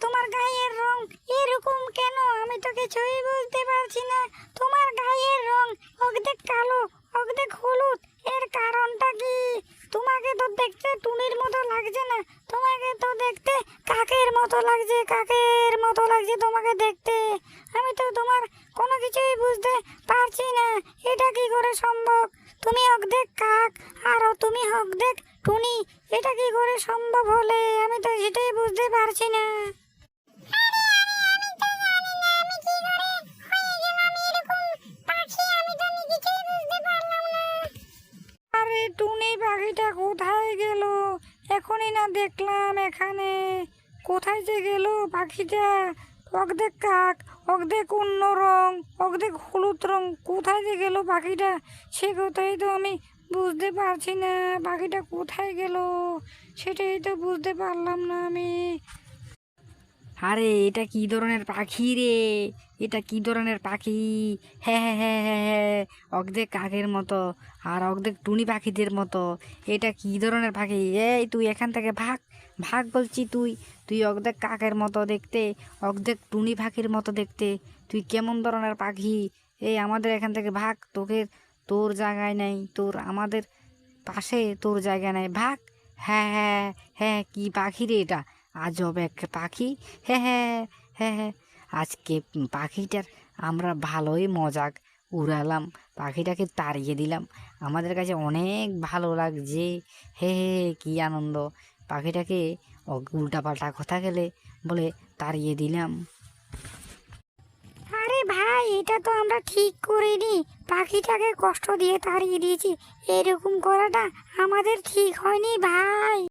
তোমার গায়ের রং এরকম কেন? আমি তো কিছুই বুঝতে পারছি না। তোমার গায়ের রং অর্ধেক কালো অর্ধেক হলুদ, এর কারণটা কি? তোমাকে তো দেখতে টুনির মতো লাগছে না, তোমাকে তো দেখতে কাকের মতো লাগছে, কাকের মতো লাগছে তোমাকে দেখতে। আমি তো তোমার কোনো কিছুই বুঝতে পারছি না, এটা কি করে সম্ভব? তুমি অর্ধেক কাক আর তুমি অর্ধেক টুনি, এটা কি করে সম্ভব হলে? আমি তো সেটাই বুঝতে পারছি না। আরে টুনি পাখিটা কোথায় গেল? এখনই না দেখলাম এখানে। কোথায় যে গেল পাখিটা? অর্ধেক কাক অর্ধেক অন্য রং অর্ধেক হলুদ রং, কোথায় যে গেল পাখিটা? সে কথাই তো আমি বুঝতে পারছি না। পাখিটা কোথায় গেল সেটাই তো বুঝতে পারলাম না আমি। আরে এটা কি ধরনের পাখি রে? এটা কি ধরনের পাখি? হ্যাঁ হ্যাঁ হ্যাঁ হ্যাঁ হ্যাঁ, অর্ধেক কাকের মতো আর অর্ধেক টুনি পাখিদের মতো। এটা কি ধরনের পাখি? এই তুই এখান থেকে ভাগ, ভাগ বলছি। তুই তুই অর্ধেক কাকের মতো দেখতে, অর্ধেক টুনি পাখির মতো দেখতে। তুই কেমন ধরনের পাখি? এই আমাদের এখান থেকে ভাগ, তোকে তোর জায়গায় নেই, তোর আমাদের পাশে তোর জায়গা নেই, ভাগ। হ্যাঁ হ্যাঁ হ্যাঁ, কি পাখি রে এটা? আজব এক পাখি। হ্যাঁ হ্যাঁ হ্যাঁ হ্যাঁ, আজকে পাখিটার আমরা ভালোই মজাক উড়ালাম, পাখিটাকে তাড়িয়ে দিলাম। আমাদের কাছে অনেক ভালো লাগছে। হে হে হে, কি আনন্দ! পাখিটাকে উল্টাপাল্টা কথা গেলে বলে তাড়িয়ে দিলাম। আরে ভাই, এটা তো আমরা ঠিক করিনি। পাখিটাকে কষ্ট দিয়ে তাড়িয়ে দিয়েছি, এরকম করাটা আমাদের ঠিক হয়নি ভাই।